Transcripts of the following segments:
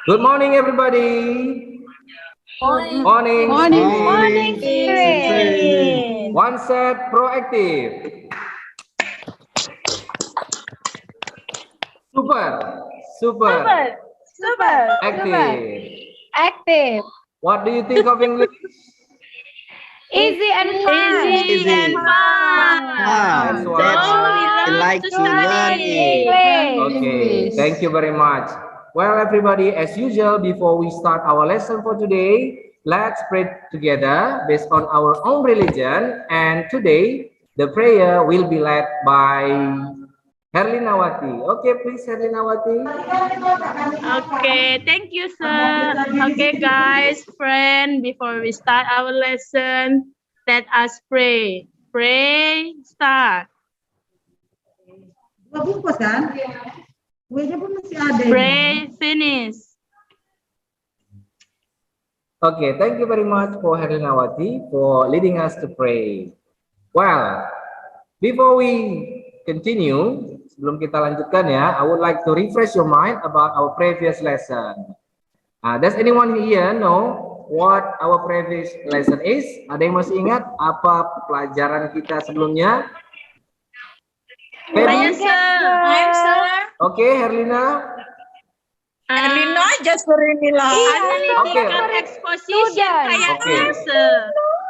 Good morning, everybody. Morning. Morning. Morning, Spirit. One set proactive. Super. Active. What do you think of English? Easy and fun. Easy and fun. That's why. We like to learn it. Okay, thank you very much. Well, everybody, as usual, before we start our lesson for today, let's pray together based on our own religion. And today, the prayer will be led by Herlinawati. Okay, please, Herlinawati. Okay, thank you, sir. Okay, guys, friend, before we start our lesson, let us pray. Pray, start. Bungkus kan? Kuenya pun masih ada. Pray, finish. Okay, thank you very much for Herlinawati for leading us to pray. Well, before we continue, sebelum kita lanjutkan ya, I would like to refresh your mind about our previous lesson. Does anyone here know what our previous lesson is? Ada yang masih ingat apa pelajaran kita sebelumnya? Yes, sir. Okay, Herlina. Herlina aja Surinila. Analytical exposition kayaknya, sir.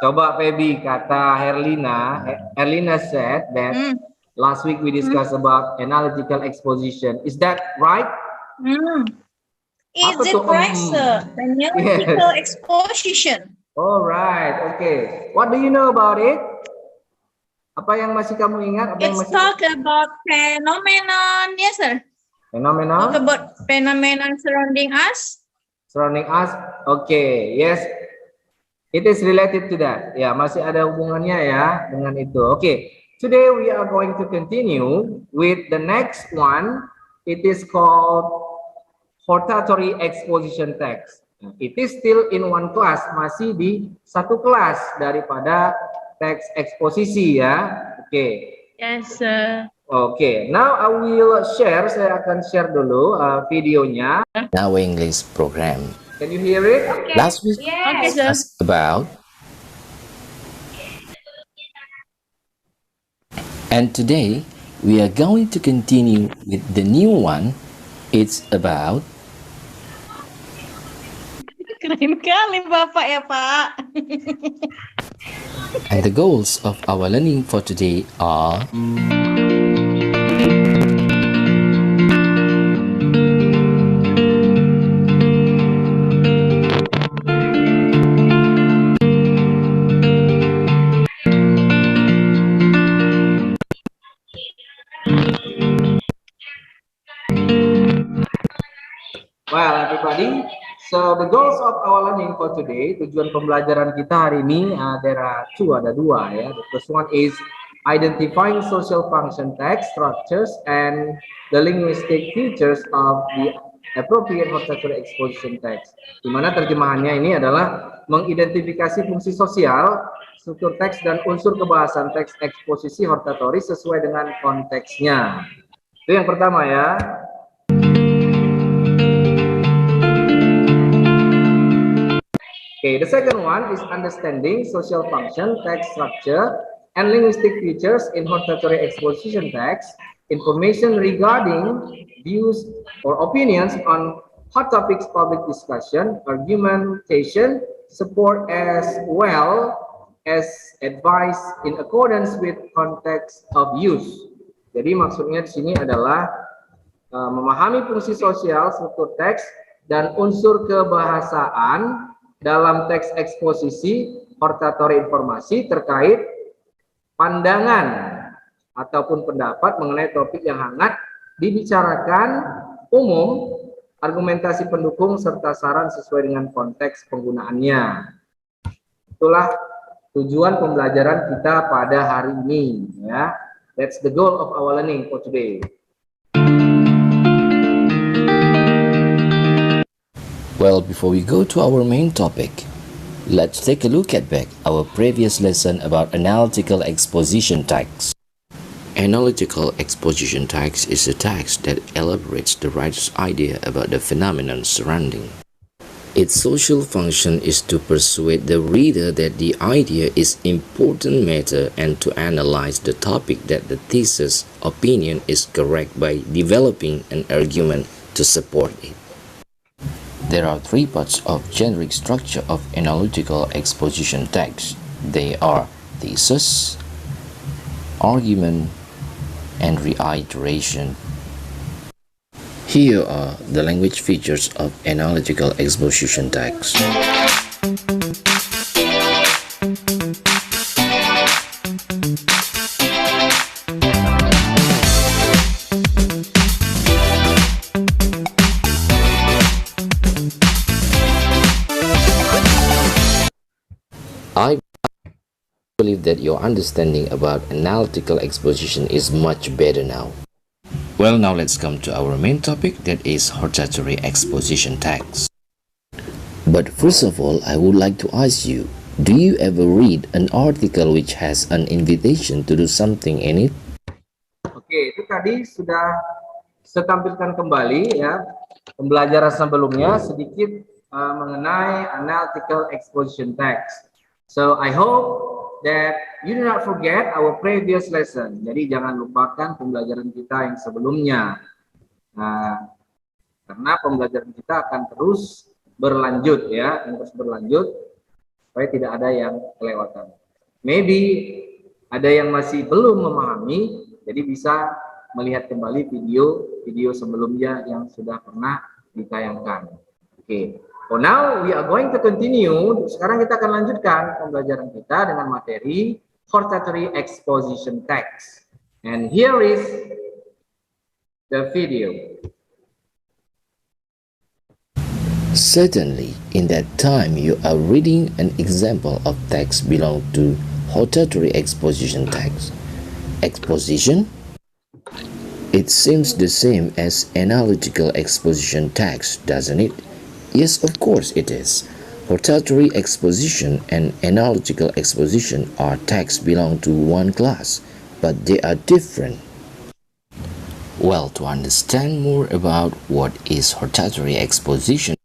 Coba Feby, kata Herlina. Herlina said that last week we discussed about analytical exposition. Is that right? Is it right, sir? Analytical exposition. All right, okay. What do you know about it? Apa yang masih kamu ingat? It's talk about phenomenon, yes, sir. Phenomenon? Talk about phenomenon surrounding us. Surrounding us. Okay, yes. It is related to that. Ya, masih ada hubungannya ya dengan itu. Okay. Today we are going to continue with the next one. It is called hortatory exposition text. It is still in one class, masih di satu kelas daripada teks eksposisi ya. Okay. Yes, sir. Okay, now I will share. Saya akan share dulu videonya. Our English program. Can you hear it? Last week Okay, sir. about and today we are going to continue with the new one. It's about Keren kali Bapak ya, Pak. and the goals of our learning for today are Well, everybody, so the goals of our learning for today, tujuan pembelajaran kita hari ini, there are ada dua ya. The first one is identifying social function text structures and the linguistic features of the appropriate hortatory exposition text. Di mana terjemahannya ini adalah mengidentifikasi fungsi sosial, struktur teks dan unsur kebahasan teks eksposisi hortatory sesuai dengan konteksnya. Itu yang pertama ya. Okay, the second one is understanding social function, text structure, and linguistic features in hortatory exposition text, information regarding views or opinions on hot topics, public discussion, argumentation, support as well as advice in accordance with context of use. Jadi maksudnya di sini adalah memahami fungsi sosial, struktur teks, dan unsur kebahasaan dalam teks eksposisi hortatory informasi terkait pandangan ataupun pendapat mengenai topik yang hangat dibicarakan umum, argumentasi pendukung serta saran sesuai dengan konteks penggunaannya. Itulah tujuan pembelajaran kita pada hari ini ya. That's the goal of our learning for today. well, before we go to our main topic, let's take a look at back our previous lesson about analytical exposition text. Analytical exposition text is a text that elaborates the writer's idea about the phenomenon surrounding. Its social function is to persuade the reader that the idea is important matter and to analyze the topic that the thesis opinion is correct by developing an argument to support it. There are three parts of generic structure of analytical exposition text. They are thesis, argument, and reiteration. Here are the language features of analytical exposition text. I believe that your understanding about analytical exposition is much better now. Well, now let's come to our main topic, that is hortatory exposition text. But first of all, I would like to ask you, do you ever read an article which has an invitation to do something in it? Oke, itu tadi sudah saya tampilkan kembali ya pembelajaran sebelumnya sedikit mengenai analytical exposition text. So I hope that you do not forget our previous lesson. Jadi jangan lupakan pembelajaran kita yang sebelumnya. Nah, karena pembelajaran kita akan terus berlanjut ya, terus berlanjut supaya tidak ada yang kelewatan. Maybe ada yang masih belum memahami, jadi bisa melihat kembali video sebelumnya yang sudah pernah ditayangkan. Oke. For now, we are going to continue. Sekarang kita akan lanjutkan pembelajaran kita dengan materi hortatory exposition text. And here is the video. Certainly, in that time you are reading an example of text belong to hortatory exposition text. Exposition? It seems the same as analytical exposition text, doesn't it? Yes, of course it is. Hortatory exposition and analytical exposition are texts belong to one class, but they are different. Well, to understand more about what is hortatory exposition.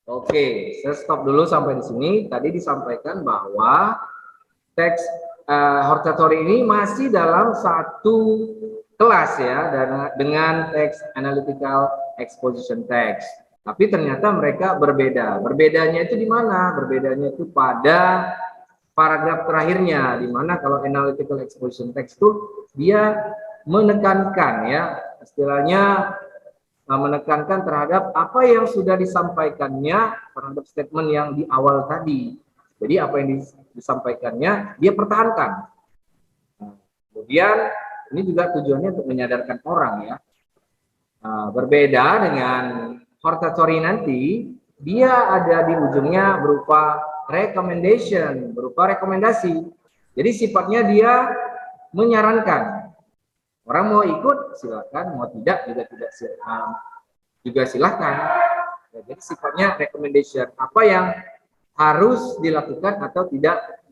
Oke, saya stop dulu sampai di sini. Tadi disampaikan bahwa teks hortatory ini masih dalam satu kelas ya dengan teks analytical exposition text. Tapi ternyata mereka berbeda. Berbedanya itu di mana? Berbedanya itu pada paragraf terakhirnya, di mana kalau analytical exposition text itu dia menekankan ya, istilahnya menekankan terhadap apa yang sudah disampaikannya terhadap statement yang di awal tadi. Jadi apa yang disampaikannya dia pertahankan. Kemudian ini juga tujuannya untuk menyadarkan orang ya. Berbeda dengan hortatory nanti, dia ada di ujungnya berupa recommendation, berupa rekomendasi. Jadi sifatnya dia menyarankan. Orang mau ikut silakan, mau tidak juga silakan. Ya, jadi sifatnya recommendation. Apa yang harus dilakukan atau tidak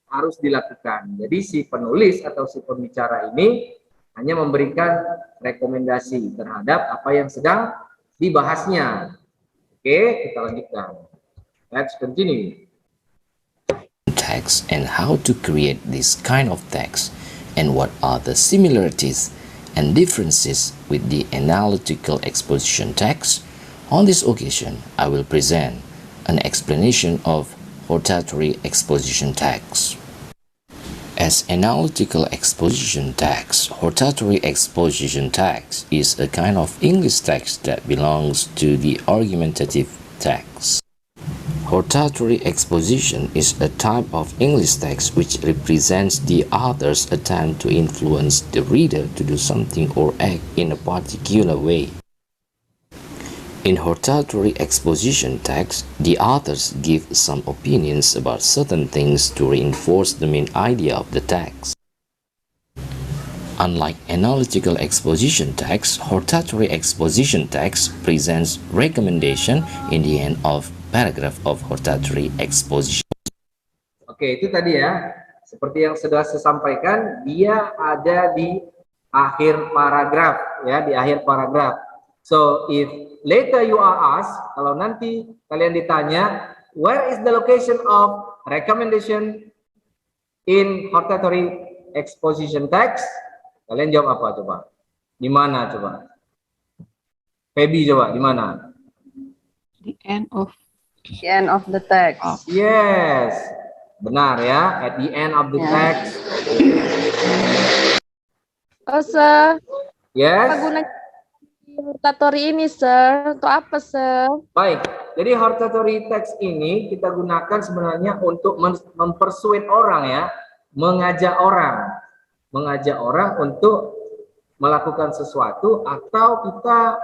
harus dilakukan. Jadi si penulis atau si pembicara ini hanya memberikan rekomendasi terhadap apa yang sedang dibahasnya. Oke, kita lanjutkan. Let's continue. Text and how to create this kind of text, and what are the similarities and differences with the analytical exposition text. On this occasion, I will present an explanation of hortatory exposition text. As analytical exposition text, hortatory exposition text is a kind of English text that belongs to the argumentative text. Hortatory exposition is a type of English text which represents the author's attempt to influence the reader to do something or act in a particular way. In hortatory exposition text, the authors give some opinions about certain things to reinforce the main idea of the text. Unlike analytical exposition text, hortatory exposition text presents recommendation in the end of paragraph of hortatory exposition. Oke, itu tadi ya. seperti yang sudah saya sampaikan, dia ada di akhir paragraf, ya, di akhir paragraf. So if later you are asked, kalau nanti kalian ditanya, where is the location of recommendation in hortatory exposition text? Kalian jawab apa coba? Di mana coba? Feby coba, di mana? The end of the text. Yes, benar ya. At the end of the text. Oh, sir. Yes. Guna hortatory ini, sir. Untuk apa, sir? Baik. Jadi hortatory text ini kita gunakan sebenarnya untuk mempersuade orang ya, mengajak orang untuk melakukan sesuatu, atau kita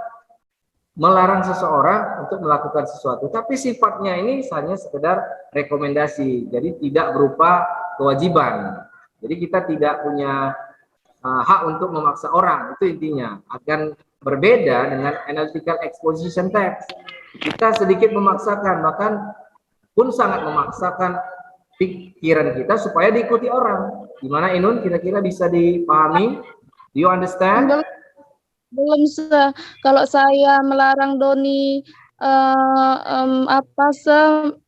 melarang seseorang untuk melakukan sesuatu. Tapi sifatnya ini hanya sekedar rekomendasi, jadi tidak berupa kewajiban. Jadi kita tidak punya hak untuk memaksa orang, itu intinya. Akan berbeda dengan analytical exposition text. Kita sedikit memaksakan, bahkan pun sangat memaksakan pikiran kita supaya diikuti orang. Gimana Inun, kira-kira bisa dipahami? Do you understand? Belum, sir. Kalau saya melarang Doni sir,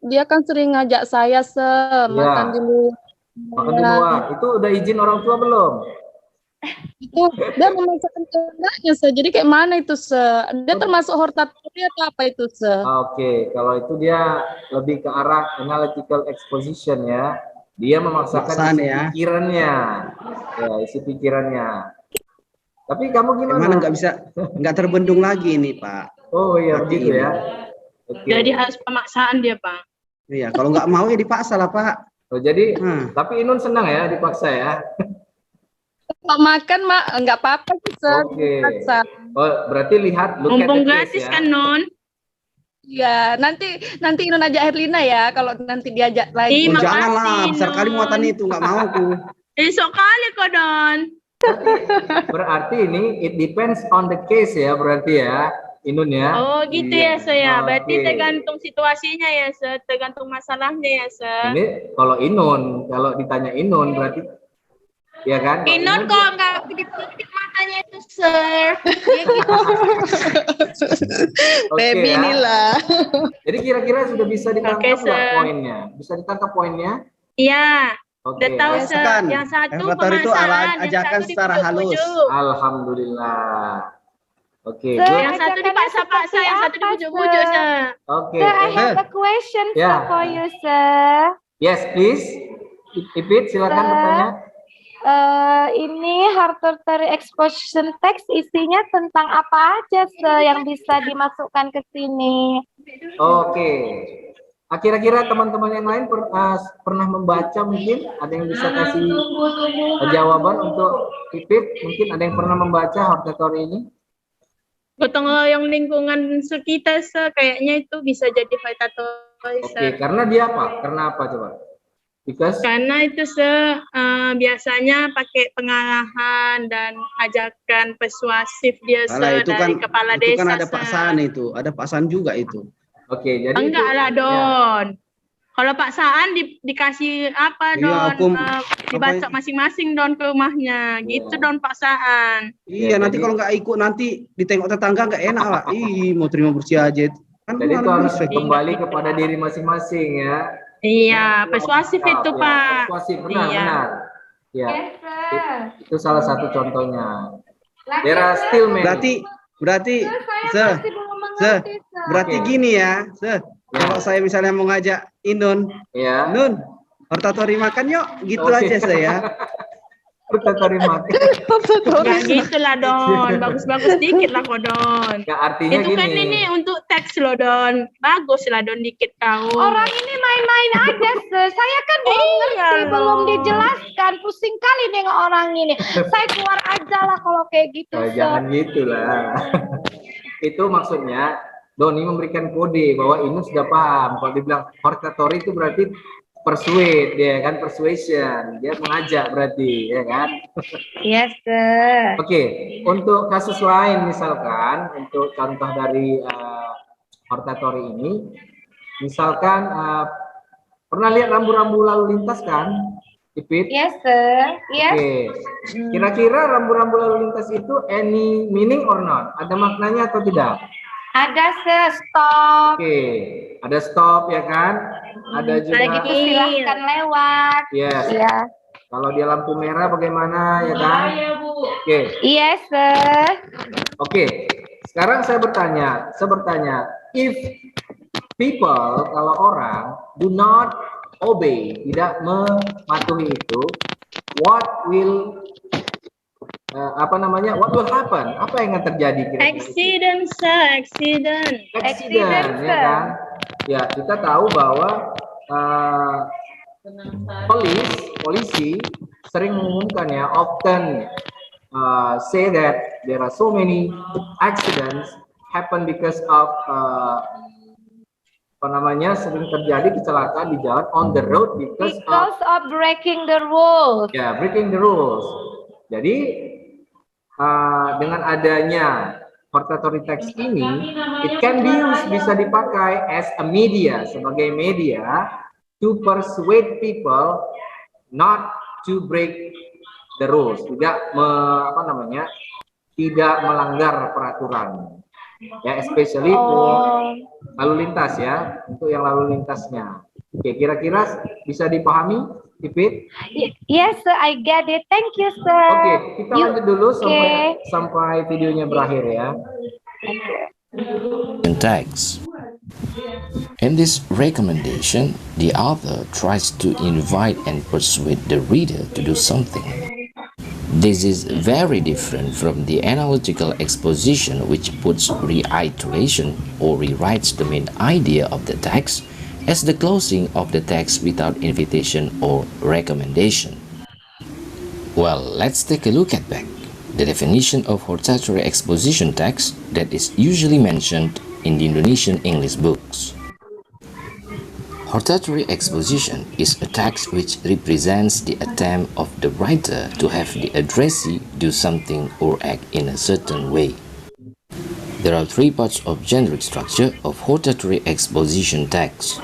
dia kan sering ngajak saya, sir, makan di luar. Makan di luar. Itu udah izin orang tua belum? Itu dia memaksakan kehendaknya, sir. Jadi kayak mana itu, sir? Dia termasuk hortatory atau apa itu, sir? Oke, kalau itu dia lebih ke arah analytical exposition ya. Dia memaksakan isi pikirannya. Ya, isi pikirannya. Tapi kamu gimana? Nggak terbendung lagi ini, Pak. Oh iya, begitu ya. Oke. Jadi harus pemaksaan dia, Pak. Iya, kalau nggak mau ya dipaksa lah, Pak. Oh, jadi, tapi Inun senang ya dipaksa ya? Kalau makan, Mak, nggak apa-apa sih, sir. Oke. Dipaksa. Oh, berarti lihat, look at Mumpung the case gratis ya. kan, Non? Iya, nanti Inun ajak Herlina ya, kalau nanti diajak lagi. Oh, Makasih, janganlah, besar kali Non. muatan itu, nggak mau aku. Esok kali kok, Don. Berarti ini it depends on the case ya, berarti ya, Inun ya. Oh, gitu ya, saya. Berarti Oke. tergantung situasinya ya, Sir. Tergantung masalahnya ya, Sir. Ini kalau Inun, kalau ditanya Inun berarti, ya kan? Kalau Inun kok nggak kedip-kedip matanya itu, sir. Dia gitu. Oke Baby ya. inilah. Jadi kira-kira sudah bisa ditangkap Oke, nggak Sir. poinnya? Bisa ditangkap poinnya? Iya. Oke. Udah tahu, ya. Sir. Kan, Yang satu hortatory itu pemaksaan, yang ajakan satu secara halus. dibujuk-bujuk. Alhamdulillah. Oke, Sir, good. Yang satu dipaksa-paksa, yang satu dibujuk-bujuk, Sir. Oke. Sir, I have a question Ya. for you, sir. Yes, please. Ipit, silakan Sir. bertanya. Ini hortatory exposition text isinya tentang apa aja, sir, yang bisa dimasukkan ke sini? Oke. Kira-kira teman-teman yang lain pernah membaca, mungkin ada yang bisa kasih jawaban untuk Ipit? Mungkin ada yang pernah membaca hortatory ini? Gotong royong lingkungan sekitar, Sir. Kayaknya itu bisa jadi hortatory, Oke, Sir. karena dia apa? Karena apa coba? Because Karena itu, Sir, biasanya pakai pengarahan dan ajakan persuasif dia, Alah, Sir, itu dari kan, kepala itu desa, kan ada Sir. paksaan itu, ada paksaan juga itu. oke, jadi Enggak itu- lah, ya. Don. Kalau paksaan dikasih apa, Iya, Don? aku- Dibacok masing-masing, Don, ke rumahnya. Gitu, Iya. Don, paksaan. Iya, Ya, nanti jadi- kalau nggak ikut nanti ditengok tetangga nggak enak, Pak. Ih, mau terima bersih aja. Kan Jadi itu harus respect. kembali kepada diri masing-masing ya. Iya, persuasif Ya, itu, ya, Pak. Persuasif, Iya. benar. Ya, sir. itu salah satu contohnya. There are still many. Berarti, Sir, berarti Oke. gini ya, Sir. Kalau saya misalnya mau ngajak Inun, Ya. Nun, hortatory makan yuk, gitu Oke. aja saya. Hortatory makan. Ya gitu lah, Don. Bagus-bagus dikit lah kok, Don. Ya, artinya Itu kan gini. ini untuk teks loh, Don. Bagus lah, Don, dikit kau. Orang ini main-main aja, sir. Saya kan belum ngerti, loh. belum dijelaskan. Pusing kali nengok orang ini. Saya keluar aja lah kalau kayak gitu, Oh, sir. jangan gitulah. Itu maksudnya Doni memberikan kode bahwa Inun sudah paham. Kalau dibilang hortatory itu berarti persuade, dia kan, persuasion, dia mengajak berarti, ya kan? Yes, sir. Oke, untuk kasus lain misalkan, untuk contoh dari hortatory ini, misalkan pernah lihat rambu-rambu lalu lintas kan? Ipit? Yes, sir. Yes. Oke. Kira-kira rambu-rambu lalu lintas itu any meaning or not? Ada maknanya atau tidak? Ada, sir. Stop. Oke. Ada stop ya kan? Ada juga. Ada gitu silahkan lewat. Yes. Iya. Kalau dia lampu merah bagaimana ya kan? Oke. Yes, sir. Oke. Sekarang saya bertanya, if people, kalau orang do not obey, tidak mematuhi itu, what will what will happen? Apa yang akan terjadi kira-kira? Accident, sir. Accident. Accident, ya kan? Ya, kita tahu bahwa polisi sering mengumumkan ya, often say that there are so many accidents happen because of sering terjadi kecelakaan di jalan on the road because of breaking the rules. Ya, breaking the rules. Jadi dengan adanya hortatory text ini, it can be used, bisa dipakai as a media, sebagai media to persuade people not to break the rules, tidak tidak melanggar peraturan. Ya, especially for lalu lintas ya, untuk yang lalu lintasnya. Oke, kira-kira bisa dipahami, Ipit? Yes, sir, I get it. Thank you, sir. Oke, kita lanjut dulu sampai videonya berakhir ya. Text. In this recommendation, the author tries to invite and persuade the reader to do something. This is very different from the analytical exposition, which puts reiteration or rewrites the main idea of the text as the closing of the text without invitation or recommendation. Well, let's take a look at back the definition of hortatory exposition text that is usually mentioned in the Indonesian English books. Hortatory exposition is a text which represents the attempt of the writer to have the addressee do something or act in a certain way. There are three parts of generic structure of hortatory exposition text.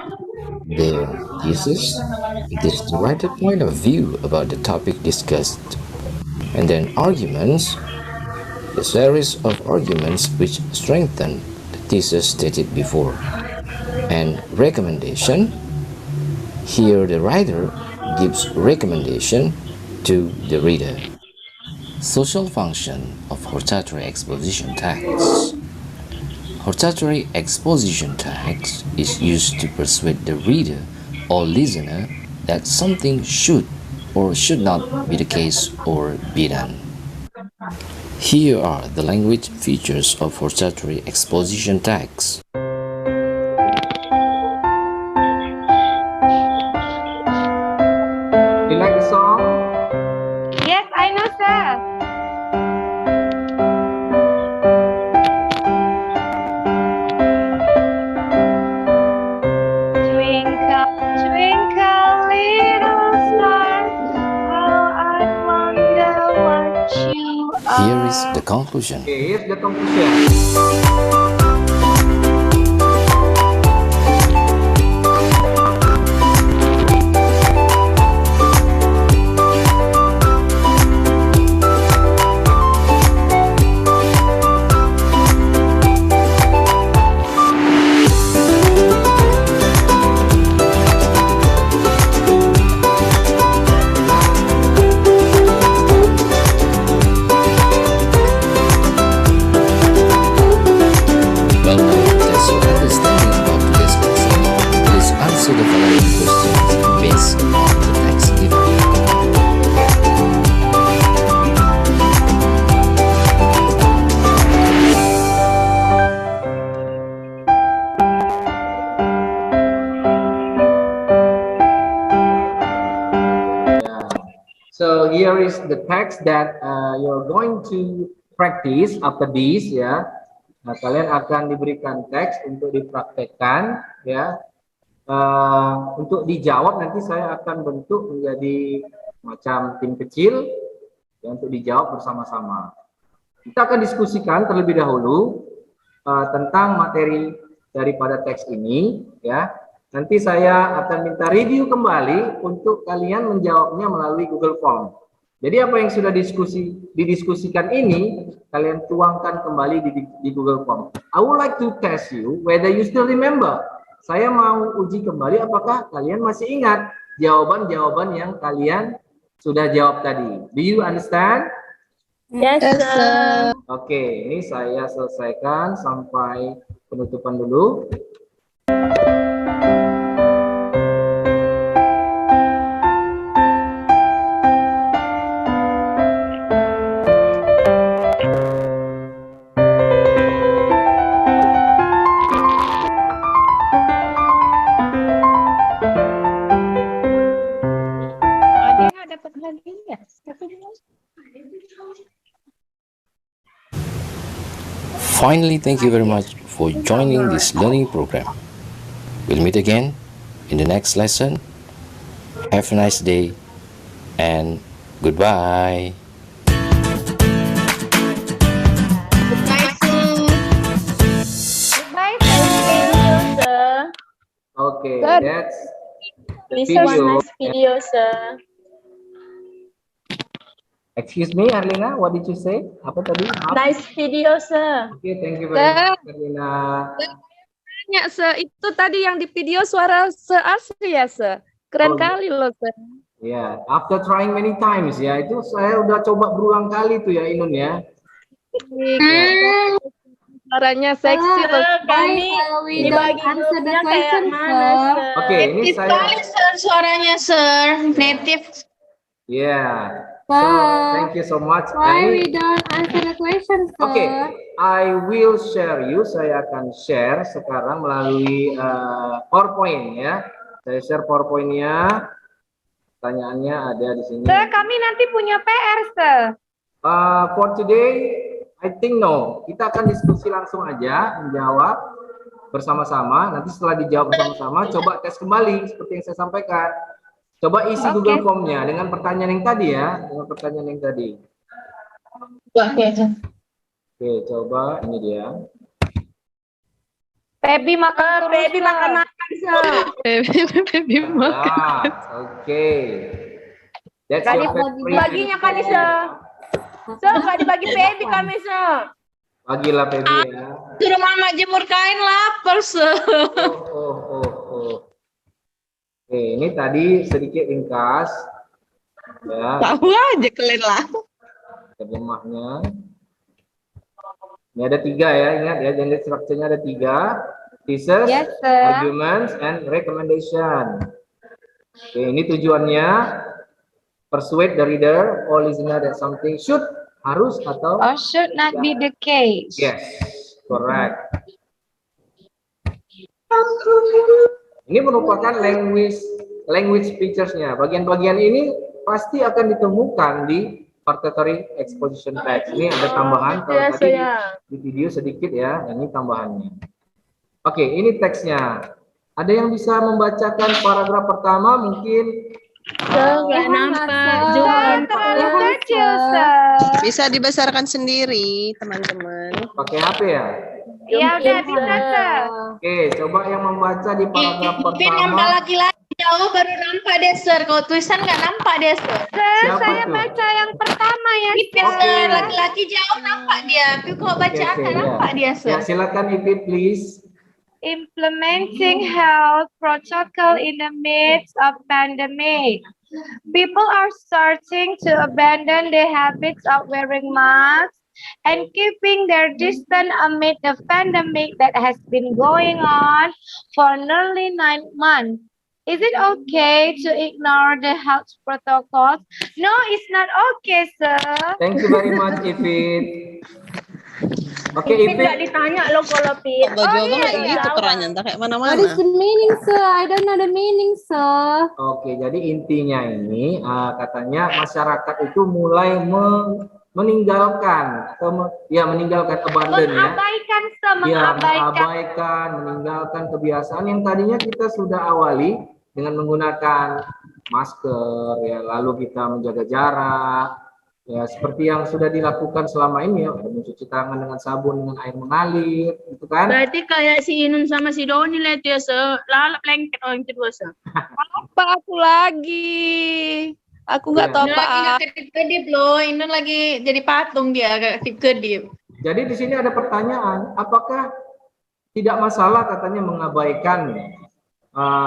The thesis, it is the writer's point of view about the topic discussed. And then arguments, the series of arguments which strengthen the thesis stated before. And recommendation, here the writer gives recommendation to the reader. Social function of hortatory exposition text. Hortatory exposition text is used to persuade the reader or listener that something should or should not be the case or be done. Here are the language features of hortatory exposition text. You like the song? Yes, I know, sir. Twinkle, twinkle, little star, how I wonder what you are. Here is the conclusion. Okay, here's the conclusion. Well, now that you understanding about today's lesson, please answer the following questions based on the text given. So here is the text that you're going to practice after this ya. Nah, kalian akan diberikan teks untuk dipraktekkan ya. Untuk dijawab nanti saya akan bentuk menjadi macam tim kecil ya, untuk dijawab bersama-sama. Kita akan diskusikan terlebih dahulu tentang materi daripada teks ini ya. Nanti saya akan minta review kembali untuk kalian menjawabnya melalui Google Form. Jadi apa yang sudah didiskusikan ini, kalian tuangkan kembali di Google Form. I would like to test you whether you still remember. Saya mau uji kembali apakah kalian masih ingat jawaban-jawaban yang kalian sudah jawab tadi. Do you understand? Yes, sir. Oke, ini saya selesaikan sampai penutupan dulu. Finally, thank you very much for joining this learning program. We'll meet again in the next lesson. Have a nice day and goodbye. Bye, Sir. Okay, Good. that's the This is one video. nice video, sir. Excuse me, Arlina, what did you say? Apa tadi? Maaf. Nice video, sir. Okay, thank you very much, Arlina. Ya, itu tadi yang di video suara asli ya, Keren Oh, kali loh, Ya, after trying many times ya, itu saya udah coba berulang kali tuh ya, Inun ya. Suaranya seksi loh. Sir, kami dibagi grupnya kayak mana, sir? Oke, ini saya. Sir, suaranya, sir. Native. Yeah. So, thank you so much. Why Ini- we don't answer the question, sir? Oke, I will share you. Saya akan share sekarang melalui PowerPoint ya. Saya share PowerPoint-nya. Pertanyaannya ada di sini. Sir, kami nanti punya PR, sir. For today, I think no. Kita akan diskusi langsung aja, menjawab bersama-sama. Nanti setelah dijawab bersama-sama, coba tes kembali seperti yang saya sampaikan. Coba isi Oke. Google Form-nya dengan pertanyaan yang tadi ya, dengan pertanyaan yang tadi. Oke, coba ini dia. Baby makan terus, Baby sir. makan-makan, sir. Baby Ah, oke. That's Tadi your favorite. Baginya kali, sir. Sir, nggak dibagi baby kami, sir. Bagilah Feby ya. Suruh mama jemur kain, lapar, sir. Oh. Oke, ini tadi sedikit ringkas. Ya, Tahu aja kalian lah. terjemahnya. Ini ada 3 ya, ingat ya, jadi strukturnya ada 3. Thesis, Yes, sir. arguments, and recommendation. Oke, ini tujuannya persuade the reader or listener that something should, harus atau Or should not be the case. yes, correct. Ini merupakan language features-nya. Bagian-bagian ini pasti akan ditemukan di participatory exposition text. Ini ada tambahan kalau tadi di video sedikit ya, ini tambahannya. Oke, ini teksnya. Ada yang bisa membacakan paragraf pertama mungkin? Sir, nggak nampak. Sir, terlalu kecil, sir. Bisa dibesarkan sendiri, teman-teman. Pakai HP ya? Ya udah bisa, sir. Oke, coba yang membaca di paragraf pertama. laki-laki jauh baru nampak deh, sir. Kalau tulisan nggak nampak deh, sir. Sir, Siapa saya tuh? baca yang pertama ya, Ipit, sir. sir. Laki-laki jauh nampak dia. Tapi kalau bacaan Oke, nggak ya. nampak dia, sir. Ya, silakan Ipit, please. Implementing health protocol in the midst of pandemic. People are starting to abandon the habits of wearing masks and keeping their distance amid the pandemic that has been going on for nearly 9 months. Is it okay to ignore the health protocols? No, it's not okay, sir. Thank you very much, Ipit. Oke, Pit nggak Ipit. ditanya lo kalau Pit. Jawaban iya, kayak iya. gitu pertanyaan, tak kayak mana-mana. What is the meaning, sir? I don't know the meaning, sir. Oke, jadi intinya ini katanya masyarakat itu mulai meninggalkan atau meninggalkan abandon ya. Mengabaikan, sir, Ya, mengabaikan. mengabaikan, meninggalkan kebiasaan yang tadinya kita sudah awali dengan menggunakan masker ya, lalu kita menjaga jarak Ya, seperti yang sudah dilakukan selama ini ya, ada mencuci tangan dengan sabun dengan air mengalir, gitu kan? Berarti kayak si Inun sama si Doni lah itu ya, lalap lengket orang kedua, Apa aku lagi? Aku nggak Iya. tahu Inun lagi apa. nggak kedip-kedip loh. Inun lagi jadi patung dia agak kedip-kedip. Jadi di sini ada pertanyaan, apakah tidak masalah katanya mengabaikan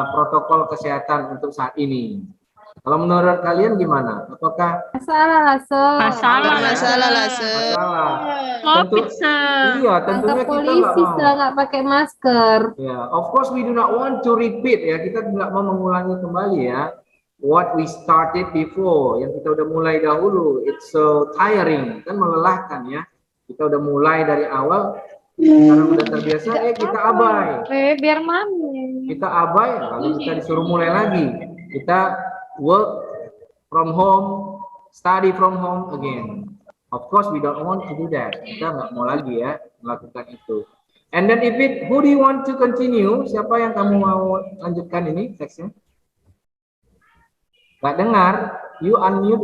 protokol kesehatan untuk saat ini? Kalau menurut kalian gimana? Apakah Masalah, Masalah, Masalah lah, Sir. masalah? COVID, Sir. Iya, tentunya Tangkap kita polisi nggak mau. nggak pakai masker. Ya, of course we do not want to repeat ya. Kita tidak mau mengulangi kembali ya. What we started before, yang kita udah mulai dahulu. It's so tiring, kan melelahkan ya. Kita udah mulai dari awal, sekarang udah terbiasa, kita abai. Biar mami. Kita abai, lalu kita disuruh mulai lagi. Kita work from home, study from home again. Of course, we don't want to do that. Kita nggak mau lagi ya melakukan itu. And then who do you want to continue? Siapa yang kamu mau lanjutkan ini teksnya? Nggak dengar. You unmute.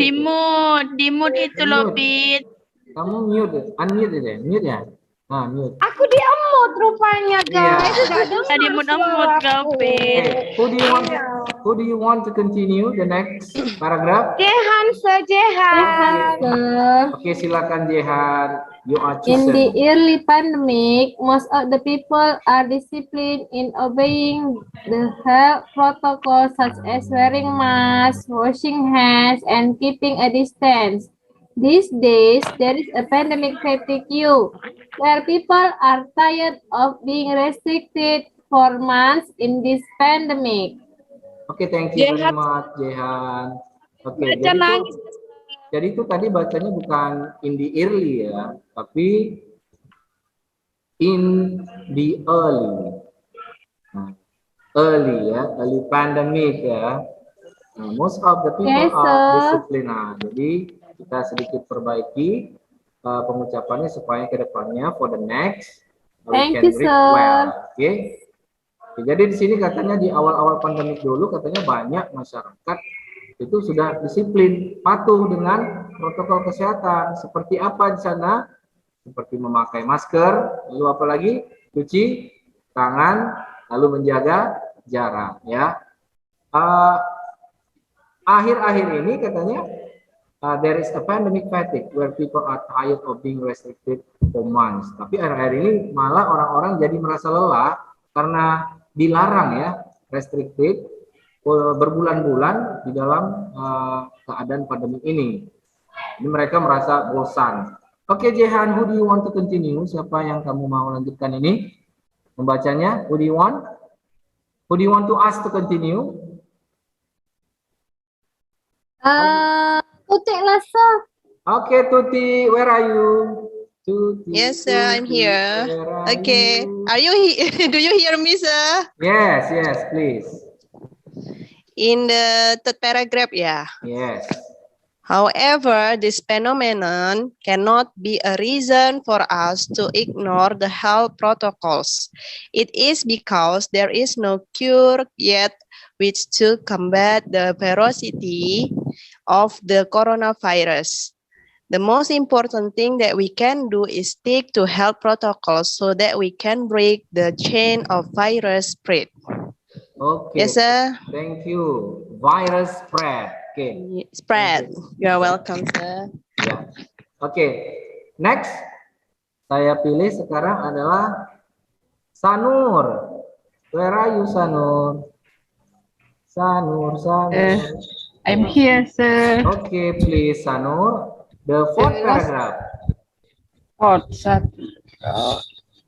Dimut itu loh, Pit. Kamu mute, unmute ya, mute ya. Nah, mute. Aku diemut rupanya guys. Iya. Nggak dengar Tadi mut-mut kau, suaraku. Pit. Okay. Who do you want to continue the next paragraph? Jehan sejehan. Oke, silakan Jehan. You are In the chosen. early pandemic, most of the people are disciplined in obeying the health protocols such as wearing masks, washing hands, and keeping a distance. These days, there is a pandemic fatigue, where people are tired of being restricted for months in this pandemic. Oke, thank you very Jehan. much, Jehan. Oke, Baca nangis. jadi itu tadi bacanya bukan in the early ya, tapi in the early. Nah, early ya, early pandemic ya. Nah, most of the people Yes, are sir. disciplined. Nah, jadi kita sedikit perbaiki pengucapannya supaya ke depannya for the next we Thank can you, read sir. well. Oke. Jadi di sini katanya di awal-awal pandemik dulu katanya banyak masyarakat itu sudah disiplin, patuh dengan protokol kesehatan. Seperti apa di sana? Seperti memakai masker, lalu apa lagi? Cuci tangan, lalu menjaga jarak ya. Akhir-akhir ini katanya there is a pandemic fatigue where people are tired of being restricted for months. Tapi akhir-akhir ini malah orang-orang jadi merasa lelah karena dilarang ya, restricted berbulan-bulan di dalam keadaan pandemi ini. Ini mereka merasa bosan. Oke, Jehan, who do you want to continue? Siapa yang kamu mau lanjutkan ini membacanya? Who do you want? Who do you want to ask to continue? Tutik lah, sir. Okay, Tuti, where are you? Tuti, Yes, sir, I'm here. where are Okay. you? Are you do you hear me, sir? Yes, yes, please. In the third paragraph, yeah. Yes. However, this phenomenon cannot be a reason for us to ignore the health protocols. It is because there is no cure yet which to combat the ferocity of the coronavirus. The most important thing that we can do is stick to health protocols so that we can break the chain of virus spread. Okay. Yes, sir. Thank you. Virus spread. Okay. Spread. You are welcome, sir. Ya. Oke. Next. Saya pilih sekarang adalah Sanur. Where are you, Sanur? Sanur. I'm here, sir. Okay, please, Sanur. The fourth paragraph.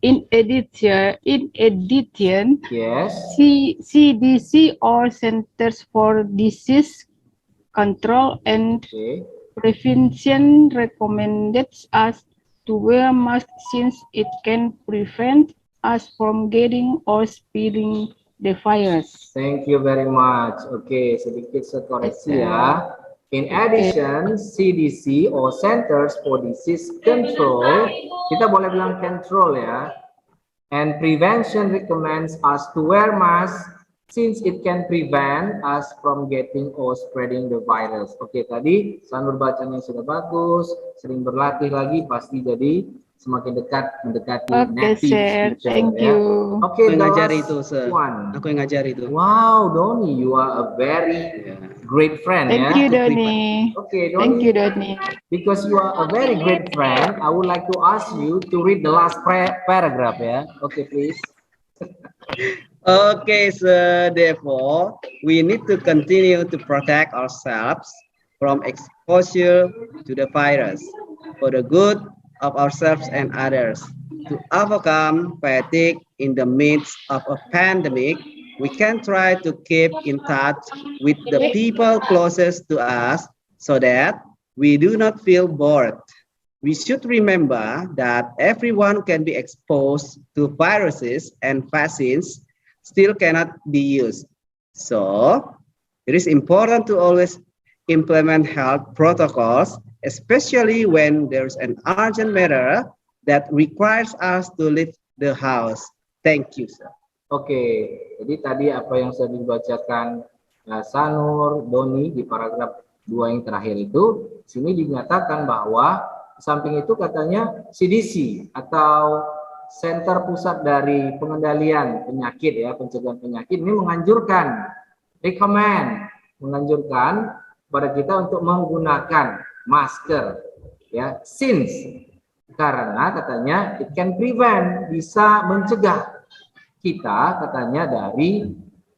In addition, Yes. CDC or Centers for Disease Control and Okay. Prevention recommended us to wear masks since it can prevent us from getting or spreading the virus. Thank you very much. Oke, sedikit koreksi ya. In addition, CDC or Centers for Disease Control, kita boleh bilang control ya, and prevention recommends us to wear mask since it can prevent us from getting or spreading the virus. Oke, tadi Sanur bacanya sudah bagus, sering berlatih lagi pasti jadi semakin dekat mendekati Okay, native sir. speaker Thank ya. you. Oke, Aku yang the ngajari last itu, Sir. one. Aku yang ngajari itu. Wow, Doni, you are a very great friend Thank ya. you, Doni. Okay, Thank Doni. you, Doni. Because you are a very great friend, I would like to ask you to read the last paragraph ya. Okay, please. Okay, so therefore, we need to continue to protect ourselves from exposure to the virus for the good of ourselves and others. To overcome fatigue in the midst of a pandemic, we can try to keep in touch with the people closest to us so that we do not feel bored. We should remember that everyone can be exposed to viruses and vaccines still cannot be used. So, it is important to always implement health protocols, especially when there's an urgent matter that requires us to leave the house. Thank you, sir. Oke, jadi tadi apa yang sudah dibacakan Sanur, Doni di paragraf 2 yang terakhir itu, sini dinyatakan bahwa samping itu katanya CDC atau Center Pusat dari Pengendalian Penyakit ya, pencegahan penyakit ini menganjurkan pada kita untuk menggunakan masker ya, since karena katanya it can prevent, bisa mencegah kita katanya dari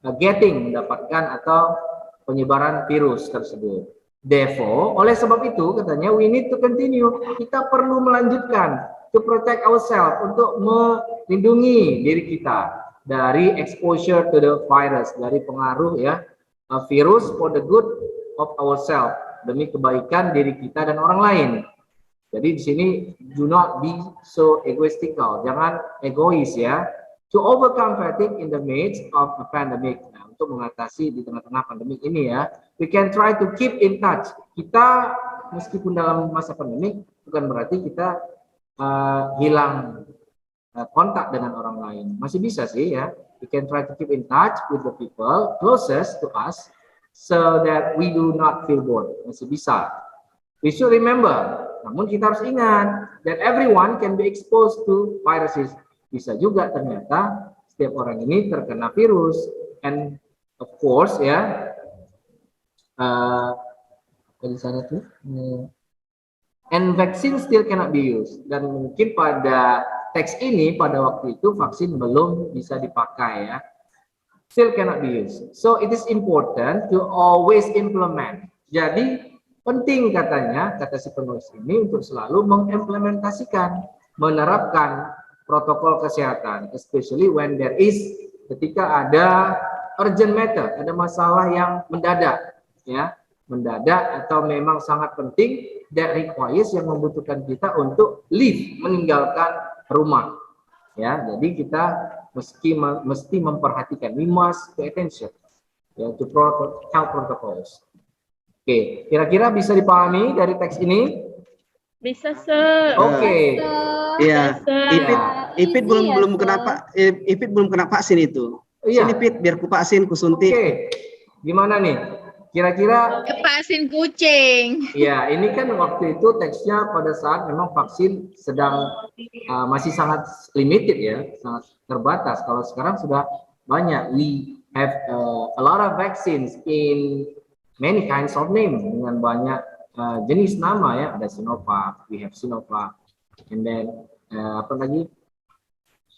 mendapatkan atau penyebaran virus tersebut. Therefore, oleh sebab itu katanya we need to continue, kita perlu melanjutkan to protect ourselves, untuk melindungi diri kita dari exposure to the virus, dari pengaruh ya virus for the good of ourselves, demi kebaikan diri kita dan orang lain. Jadi di sini do not be so egoistical, jangan egois ya. To overcome fatigue in the midst of a pandemic. Nah, untuk mengatasi di tengah-tengah pandemik ini ya, we can try to keep in touch. Kita meskipun dalam masa pandemik bukan berarti kita hilang kontak dengan orang lain. Masih bisa sih ya. We can try to keep in touch with the people closest to us so that we do not feel bored. Masih bisa. We should remember, namun kita harus ingat that everyone can be exposed to viruses. Bisa juga ternyata setiap orang ini terkena virus, and of course ya di sana tuh and vaccine still cannot be used, dan mungkin pada teks ini pada waktu itu vaksin belum bisa dipakai ya, still cannot be used, so it is important to always implement. Jadi penting katanya, kata si penulis ini, untuk selalu mengimplementasikan, menerapkan protokol kesehatan, especially when there is, ketika ada urgent matter, ada masalah yang mendadak ya, mendadak atau memang sangat penting, that requires, yang membutuhkan kita untuk leave, meninggalkan rumah ya. Jadi kita mesti memperhatikan, we must pay attention ya, to health protocols. Oke, kira-kira bisa dipahami dari teks ini? Bisa, Sir. Oke. Iya, Ipit belum kena vaksin itu. Iya. Sini Pit, biar ku vaksin, ku suntik. Oke, gimana nih? Kira-kira? Vaksin kucing. Ya, ini kan waktu itu teksnya pada saat memang vaksin sedang masih sangat limited ya, sangat terbatas. Kalau sekarang sudah banyak. We have a lot of vaccines in many kinds of name, dengan banyak jenis nama ya. Ada Sinovac, we have Sinovac, and then apa lagi?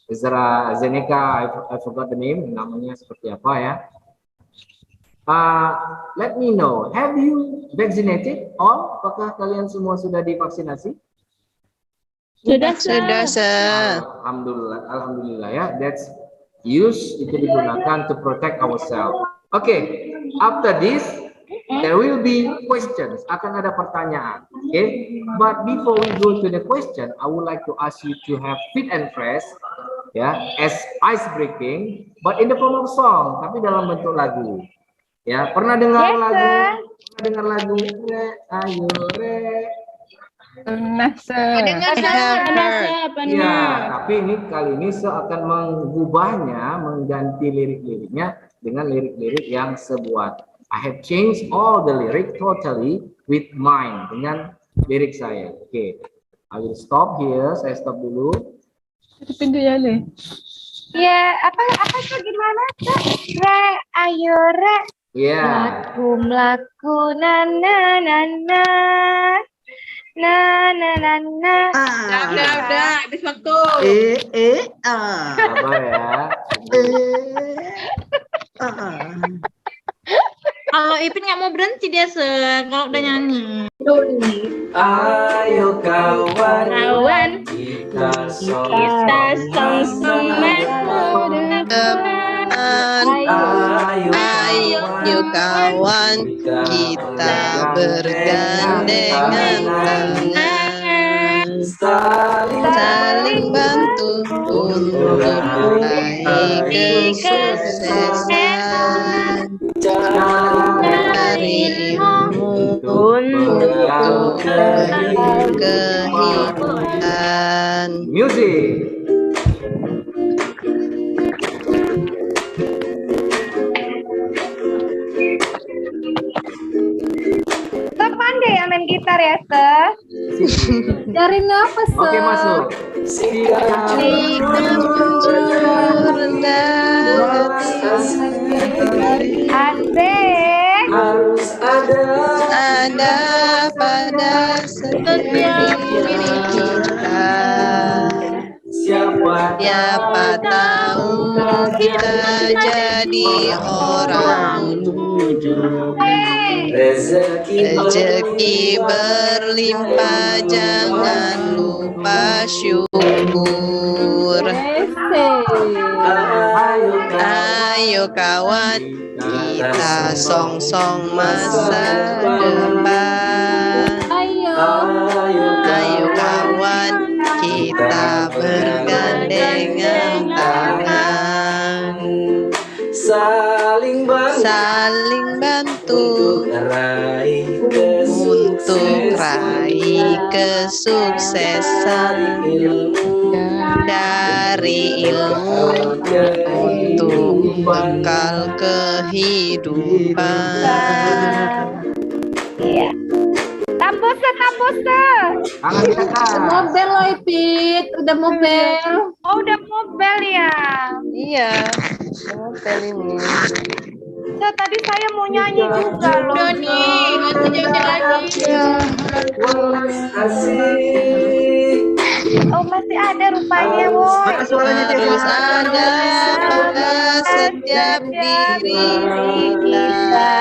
AstraZeneca, I forgot the name, namanya seperti apa ya. Let me know, have you vaccinated all? Apakah kalian semua sudah divaksinasi? Sudah, Sir. Alhamdulillah ya. That's use, itu digunakan to protect ourselves. Okay, after this there will be questions. Akan ada pertanyaan. Okay, but before we go to the question, I would like to ask you to have fit and fresh ya, as ice breaking, but in the form of song, tapi dalam bentuk lagu. Ya, pernah dengar lagu? Pernah dengar lagu Re, ayo Re? Pernah, Sir. Ya, tapi ini kali ini saya akan mengubahnya, mengganti lirik-liriknya dengan lirik-lirik yang sebuat. I have changed all the lyric totally with mine, dengan lirik saya. Oke, I will stop here. Saya stop dulu. Pintu ya, Le. Ya, apa tuh gimana tuh? Re, ayo re. Ya. Melaku na na na na. Na na na na. Udah, habis waktu. Sabar ya. Kalau Ipin nggak mau berhenti dia kalau udah nyanyi. Ayo Kawan, kita kita song-songan. Ayo kawan, kita bergandengan tangan, saling bantu untuk meraih kesuksesan. Cari ilmu untuk kehidupan. Music. Te pandai ya main gitar ya, Te? Dari apa, Se? Oke, masuk. Asik. Harus ada pada setiap diri kita. Siapa tahu kita jadi orang ujung. Rezeki berlimpah, jangan lupa syukur. Ayo kawan, kita song-song masa depan. Ayo kawan, kita bergandengan tangan, saling bantu untuk raih kesuksesan, dari ilmu untuk bekal kehidupan. Iya. Tambos, Tangan di atas. Mobil loh, Ipit. Udah mobil. Oh, udah mobil ya. Iya, mobil ini. So, tadi saya mau nyanyi juga loh. Doni, nggak nyanyi lagi. Oh, masih ada rupanya, Woy. Harus ada pada setiap diri kita.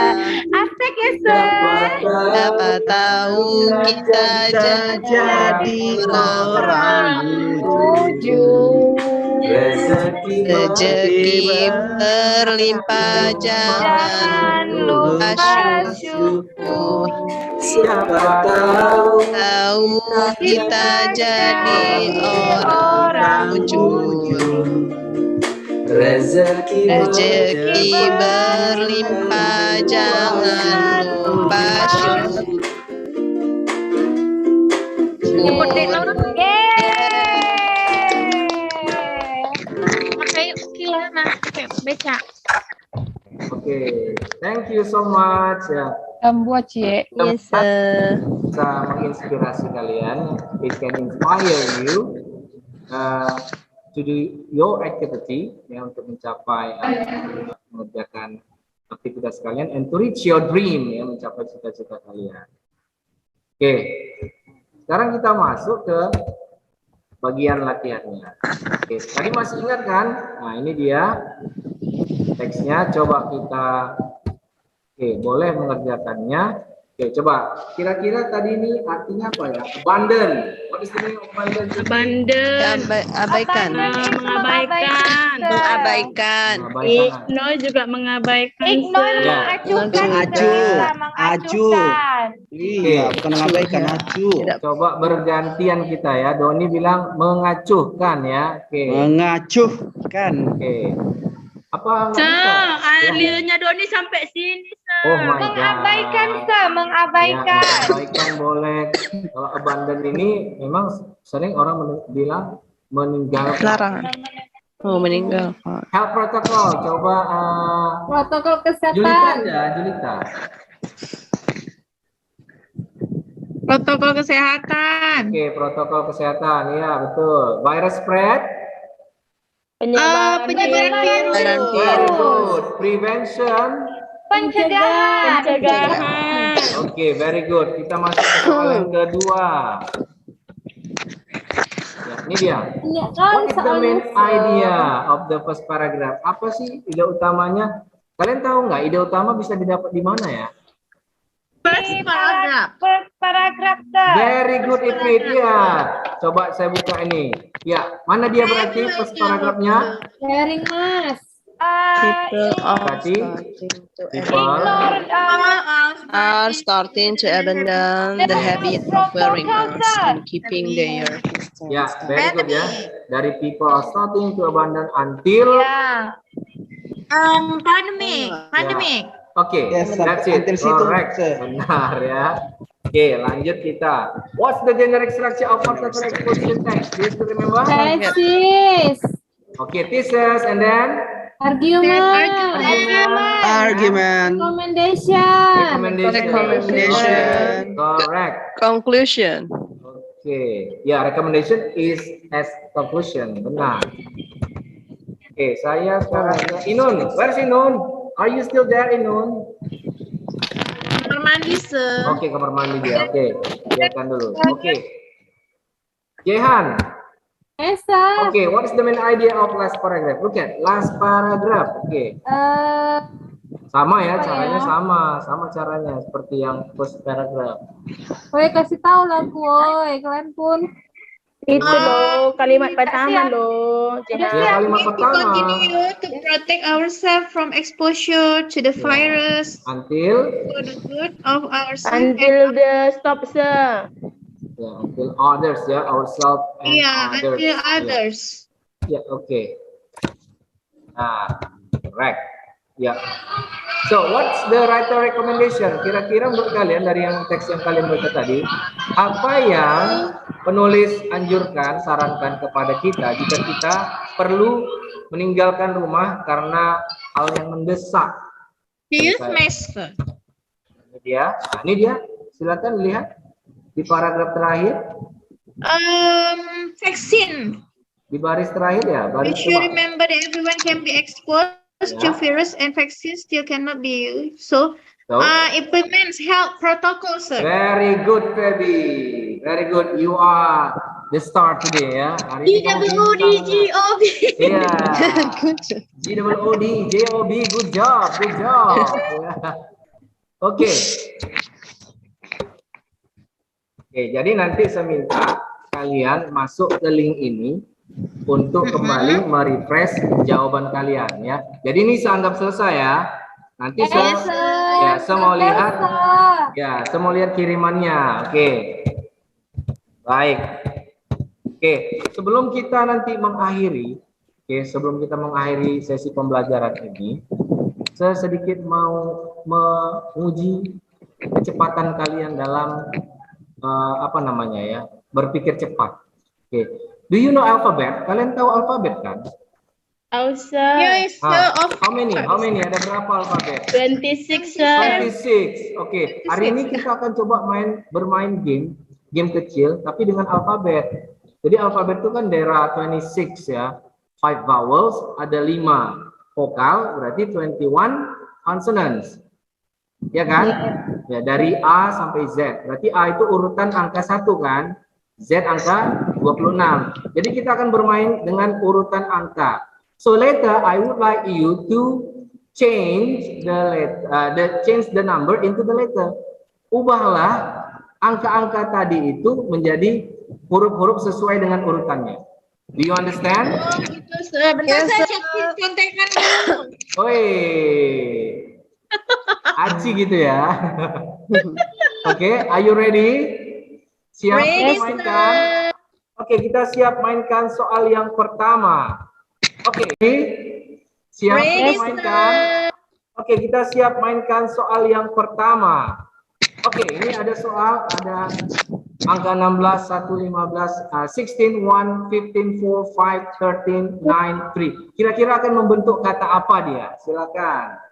Asik ya, Sir. Siapa tahu kita jadi orang ujung. Rezeki berlimpah, jangan lupa syukur. Siapa tahu kita jadi orang ujung. Rezeki berlimpah, jangan lupa syukur. Pakai kilah, pakai beca. Oke, thank you so much ya. Buat Cie. Yes, Bisa menginspirasi kalian. It can inspire you to do your activity ya, untuk mencapai mengerjakan aktivitas kalian and to reach your dream ya, mencapai cita-cita kalian. Oke, sekarang kita masuk ke bagian latihannya. Oke, tadi masih ingat kan? Nah, ini dia teksnya. Coba kita, boleh mengerjakannya. Oke, coba. Kira-kira tadi ini artinya apa ya? Abandon. What is the meaning of abandon? Abandon. Abaikan. Mengabaikan. Ignore juga mengabaikan. Ignore mengacuhkan. Mengacuhkan. Iya, bukan mengabaikan, acuh. Coba bergantian kita ya. Doni bilang mengacuhkan ya. Oke. Mengacuhkan. Oke. Apa? Liriknya Doni sampai sini, Oh my God. Mengabaikan, Sir. Mengabaikan. Ya, mengabaikan boleh. Kalau abandon ini memang sering orang bilang meninggalkan. Larangan. Oh, meninggal, Pak. Health protocol. Coba Protokol Julita kesehatan. ada, Julita. Protokol kesehatan. Oke, protokol kesehatan. Iya, betul. Virus spread. Penyebaran Penyebaran virus. Very good. Prevention. Pencegahan. Pencegahan. Oke, very good. Kita masuk ke soal yang kedua. Ya, ini dia. Iya kan What is the main idea of the first paragraph? Apa sih ide utamanya? Kalian tahu nggak ide utama bisa didapat di mana ya? First paragraph. First paragraph, sir. Very good, Iprit. Ya, coba saya buka ini. Ya, mana dia berarti first paragraphnya? Sharing mas. People are Berarti starting to people are starting to abandon the habit of wearing masks and keeping their distance. ya, very good ya. Dari people are starting to abandon until Ya. Pandemic. Oke, Yes, that's sampai it. until situ, Correct. sir. Benar ya. Oke, lanjut kita. What's the generic structure of orthographic exposition text? Do you still remember? Thesis. Okay, thesis and then Argument. Argument. Recommendation. recommendation. Correct. Conclusion. Okay, ya, recommendation is as conclusion. Benar. Oke, saya sekarang ke Inun. Where's Inun? Are you still there, Inun? Kamar mandi, sir. Oke, kamar mandi dia. Oke, biarkan dulu. Oke. Jehan. Esa. Okay, what is the main idea of last paragraph? Look at last paragraph. Oke. Sama ya, caranya sama caranya seperti yang first paragraph. Woi kasih tahu lah woi kalian pun. Itu loh kalimat pertama loh. Ya, kalimat pertama. Continue to protect ourselves from exposure to the virus Until for the good of ourselves. Until the stop, sir. ya, until others ya, ourselves and others. Until others. Ya, oke. Nah, correct. Ya. So, what's the writer recommendation? Kira-kira menurut kalian dari yang teks yang kalian baca tadi, apa yang penulis anjurkan, sarankan kepada kita jika kita perlu meninggalkan rumah karena hal yang mendesak? Use mask. Ini dia. Nah, ini dia. Silakan lihat di paragraf terakhir. Vaccine. Di baris terakhir ya. We Baris should kedua. remember that everyone can be exposed to virus and vaccine still cannot be used. So, implements health protocols, sir. Very good, Feby. Very good. You are the star today ya. Hari ini kamu bintang. Iya. GOOD, good job, good job. Oke. Oke, jadi nanti saya minta kalian masuk ke link ini untuk kembali merefresh jawaban kalian ya. Jadi ini saya anggap selesai ya. Nanti saya mau lihat ya, saya mau lihat kirimannya. Oke. Baik. Oke, sebelum kita nanti mengakhiri, sebelum kita mengakhiri sesi pembelajaran ini, saya sedikit mau menguji kecepatan kalian dalam berpikir cepat. Oke. Do you know alphabet? Kalian tahu alfabet kan? Oh, sir. Yes, sir. Of How many? Ada berapa alfabet? 26, sir. 26. Oke. Hari ini kita akan coba bermain game kecil tapi dengan alfabet. Jadi alfabet itu kan there are 26 ya. 5 vowels, ada 5 vokal, berarti 21 consonants. Ya kan? Ya, dari A sampai Z. Berarti A itu urutan angka 1 kan? Z angka 26. Jadi kita akan bermain dengan urutan angka. So later I would like you to change the number into the letter. Ubahlah angka-angka tadi itu menjadi huruf-huruf sesuai dengan urutannya. Do you understand? Oh, gitu, sir. Bentar saya cek contekan dulu. Oi. Aci gitu ya. Oke, are you ready? Siap mainkan? Oke, kita siap mainkan soal yang pertama. Oke, siap mainkan? Oke, kita siap mainkan soal yang pertama. Oke, ini ada soal, ada Angka 16, 1, 15, 16, 1, 15, 4, 5, 13, 9, 3. Kira-kira akan membentuk kata apa dia? Silakan.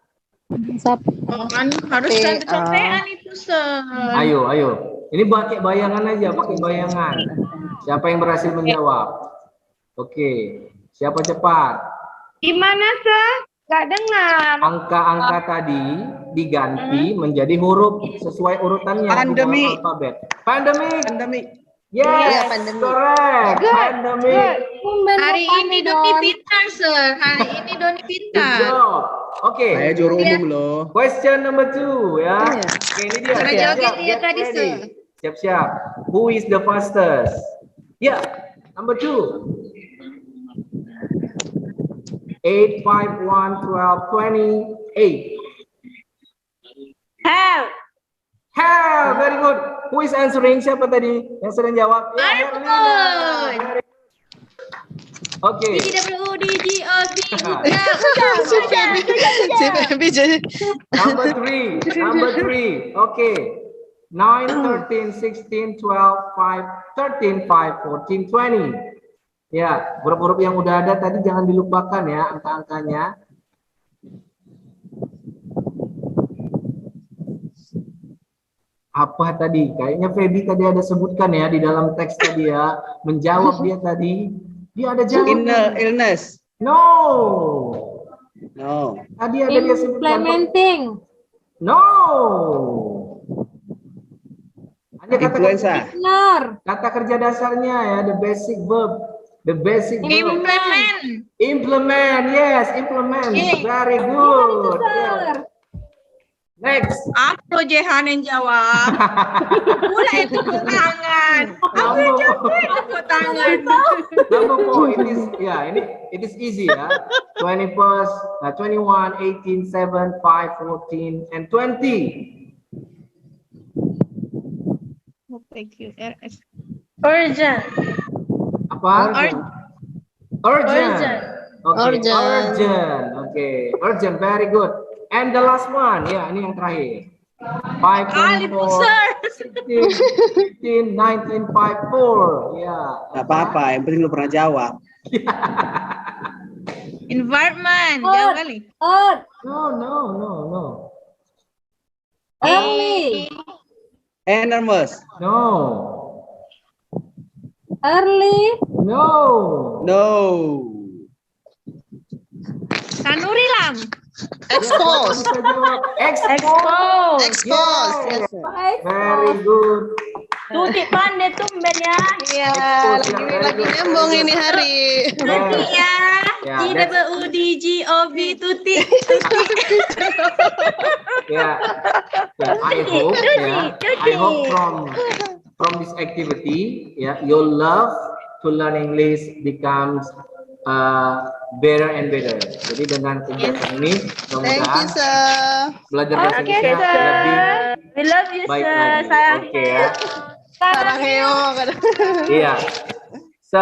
Harus kan kecapean itu, Sir. Ayo. Ini pakai bayangan aja, pakai bayangan. Siapa yang berhasil menjawab? Oke. Siapa cepat? Gimana, Sir? Gak dengar. Angka-angka tadi diganti menjadi huruf sesuai urutannya di dalam alfabet. Pandemic. Yes, correct. Pandemic. Hari ini Doni pintar, Sir. Hari ini Doni pintar. Good job. Oke. Saya juru umum loh. Question number 2 ya. Oke, ini dia. Cara jawabnya dia tadi, Sir. Siap-siap. Who is the fastest? Ya, number 2. 8, 5, 1, 12, 20, 8. Hell, very good. Who is answering? Siapa tadi yang sedang jawab? Ya, Marbun. Oke. DWUDGOB. Number 3. Okay. 9, 13, 16, 12, 5, 13, 5, 14, 20. Ya, huruf-huruf yang udah ada tadi jangan dilupakan ya angka-angkanya. Apa tadi? Kayaknya Feby tadi ada sebutkan ya di dalam teks tadi ya. Menjawab dia tadi. Dia ada jawab. Illness. No. Tadi ada dia sebutkan. Implementing. No. Hanya Influenza. Kata kerja dasarnya ya, the basic verb. The basic verb. Implement. Yes, implement. Very good. Yes. Next. Apa Jehan yang jawab? Pula itu tangan. Aku yang jawab. Aku tangan. Number 4. It is easy ya. 21, 18, 7, 5, 14, and 20. Thank you. Urgent. Apa? Urgent. Okay. Urgent. Okay. Urgent. Very good. And the last one. Ya, ini yang terakhir. 5, 16, 19, 5, 4. Ya. Gak apa-apa, yang penting lu pernah jawab. Environment. Jauh kali. No. Early. Enormous. No. Early. No. Tanuri Lam. Expose. Expose. Yes, sir. Very good. Tuti pandai tumben ya. Iya, lagi nyambung ini hari. Tuti ya. DWUDGOB Tuti. I hope from this activity, your love to learn English becomes better and better. Jadi dengan kegiatan ini, mudah-mudahan belajar bahasa Indonesia lebih We love you, baik sir. lagi. Sayang. Oke ya. Sarangeo. Iya. So,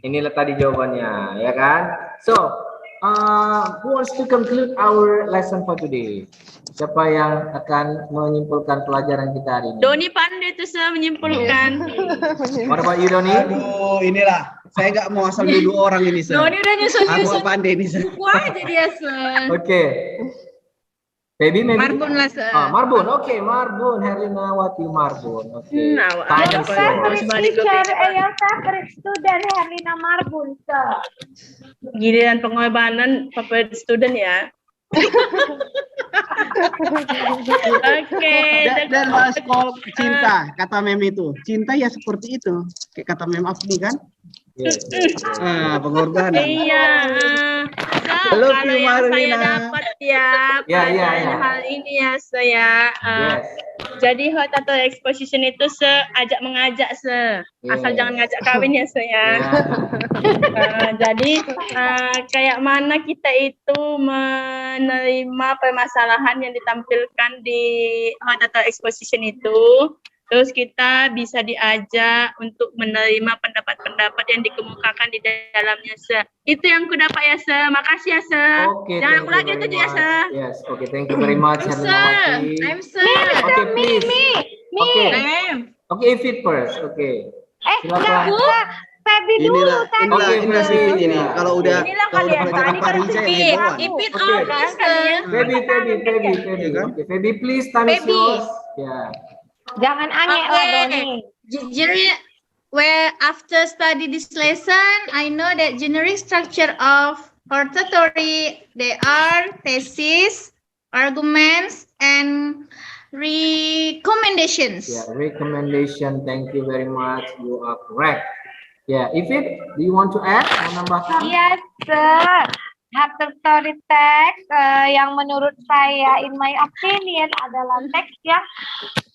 inilah tadi jawabannya, ya kan? So, who wants to conclude our lesson for today? Siapa yang akan menyimpulkan pelajaran kita hari ini? Doni pandai tuh saya menyimpulkan. What about you, Doni? Aduh, inilah. Saya nggak mau asal dulu orang ini, Sir. Doni udah nyusun-nyusun. Aku pandai nih, Sir. Wah, jadi ya, Sir. Oke. Baby, maybe. Marbun lah, Sir. Marbun. Oke, Marbun. Herlina Wati Marbun. Oke. Ada Your favorite student Herlina Marbun, sir. Giliran pengorbanan favorit student ya. Oke. Dan bahas cinta, kata mem itu. Cinta ya seperti itu. Kayak kata mem Afni kan? Yes. Pengorbanan. Iya. Halo, Kalau yang saya dapat ya, ya. hal ini ya saya. Jadi hot atau exposition itu ajak mengajak asal jangan ngajak kawin ya saya. Jadi kayak mana kita itu menerima permasalahan yang ditampilkan di hot atau exposition itu. Terus kita bisa diajak untuk menerima pendapat-pendapat yang dikemukakan di dalamnya, Sir. Itu yang ku dapat ya, Sir. Makasih ya, Sir. Okay, jangan ulang itu ya, Sir. Yes, okay. Thank you very much, Herlina Wati. I'm Sir. Okay, please. Me. Okay. Okay, Ifit first. Okay. Enggak, Feby dulu tadi. Inilah Feby. ini. Kalau udah Inilah kalau udah kalian, mulai cakap tadi Pak kan Riza yang Ipit. hebohan. Ipit Oke. always kalian. Feby. Iya kan? Okay, Feby, please time is Feby. yours. Yeah. Jangan aneh lah, Doni. Where after study this lesson, I know that generic structure of hortatory, they are thesis, arguments, and recommendations. Yeah, recommendation. Thank you very much. You are correct. Yeah, Ifit, do you want to add? Mau nambahkan? Yes, sir. Hortatory text yang menurut saya, in my opinion, adalah teks yang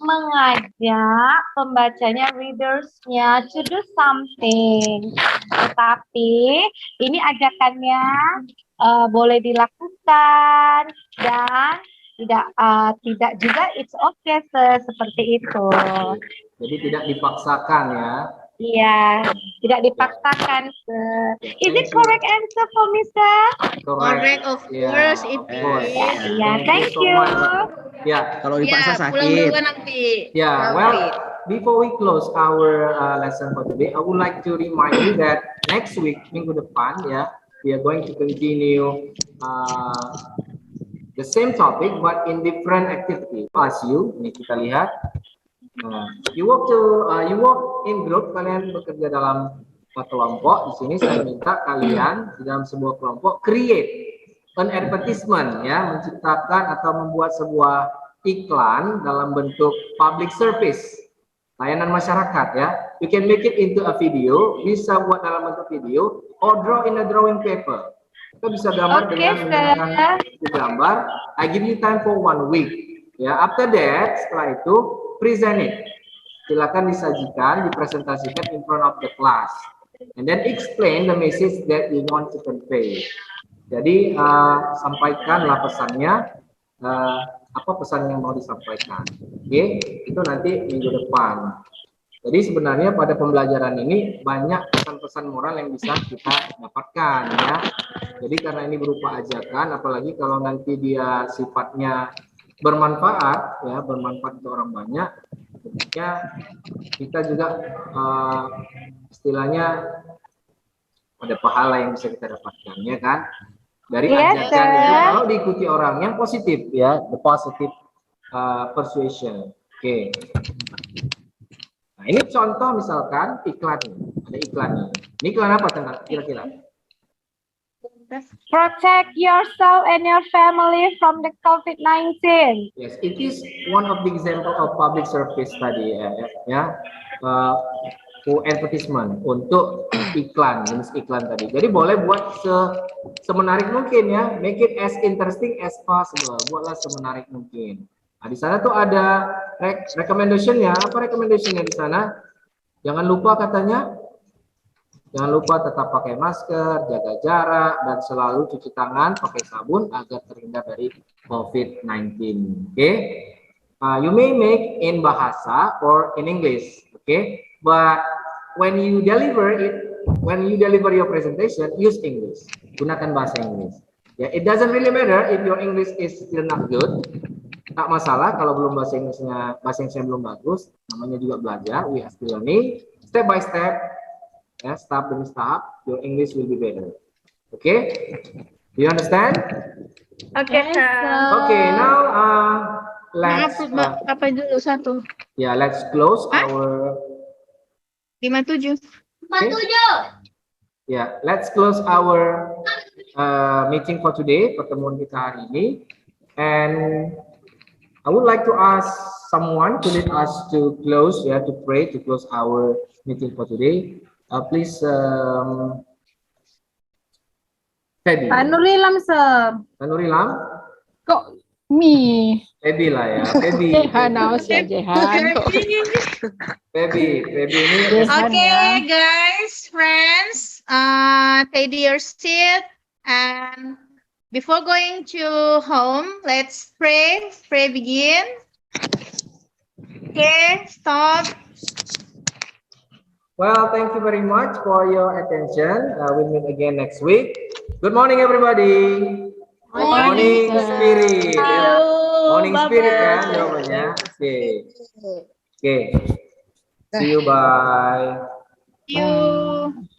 mengajak pembacanya, readersnya to do something. Tetapi ini ajakannya boleh dilakukan dan tidak juga it's okay, seperti itu. Jadi tidak dipaksakan ya. Iya, tidak dipaksakan. Is it correct answer for me, sir? Correct, of course, of Ipit. course. Yeah, thank you. Yeah. Kalau dipaksa Ya, pulang sakit. dulu nanti. Yeah, well, before we close our lesson for today, I would like to remind you that next week, minggu depan, ya, we are going to continue the same topic but in different activity. As you, ini kita lihat. You work in group, kalian bekerja dalam kelompok. Di sini saya minta kalian di dalam sebuah kelompok create an advertisement, ya, menciptakan atau membuat sebuah iklan dalam bentuk public service, layanan masyarakat, ya. You can make it into a video, bisa buat dalam bentuk video, or draw in a drawing paper. Kita bisa gambar dengan menggunakan gambar. I give you time for 1 week. Ya, after that, setelah itu present it. Silakan disajikan, dipresentasikan in front of the class, and then explain the message that you want to convey. Jadi sampaikanlah pesannya, apa pesan yang mau disampaikan. Oke, itu nanti minggu depan. Jadi sebenarnya pada pembelajaran ini banyak pesan-pesan moral yang bisa kita dapatkan, ya. Jadi karena ini berupa ajakan, apalagi kalau nanti dia sifatnya bermanfaat, ya, bermanfaat untuk orang banyak, tentunya kita juga istilahnya ada pahala yang bisa kita dapatkan, ya kan, dari ajakan itu kalau diikuti orang yang positif, ya, the positive persuasion. Oke. Nah, ini contoh misalkan iklan, ada iklannya. Ini iklan apa tentang kira-kira? Protect yourself and your family from the COVID-19. Yes, it is one of the example of public service tadi, ya, advertisement untuk iklan, jenis iklan tadi. Jadi boleh buat semenarik mungkin, ya, make it as interesting as possible. Buatlah semenarik mungkin. Nah, di sana tuh ada recommendation-nya. Apa recommendation-nya di sana? Jangan lupa katanya. Jangan lupa tetap pakai masker, jaga jarak, dan selalu cuci tangan pakai sabun agar terhindar dari COVID-19. Okay? You may make in bahasa or in English, okay? But when you deliver your presentation, use English. Gunakan bahasa Inggris. Yeah, it doesn't really matter if your English is still not good. Tak masalah kalau belum bahasa Inggrisnya belum bagus. Namanya juga belajar. We are still learning. Step by step. Ya, tahap demi tahap, your English will be better. Okay? Do you understand? Okay, Okay, now let's Apa dulu satu? yeah, let's close our 57. yeah, let's close our meeting for today, pertemuan kita hari ini. And I would like to ask someone to lead us to close, yeah, to pray to close our meeting for today. Please, Feby. Nurilam, sir. Nurilam? Kok mi? Feby lah ya, Feby. Jehan, awas ya Jehan. Feby ini. Okay, guys, friends, take your seat, and before going to home, let's pray. Pray begin. Okay, stop. Well, thank you very much for your attention. We'll meet again next week. Good morning, everybody. Morning spirit. Morning spirit kan jawabannya. Oke. See you. Bye. You.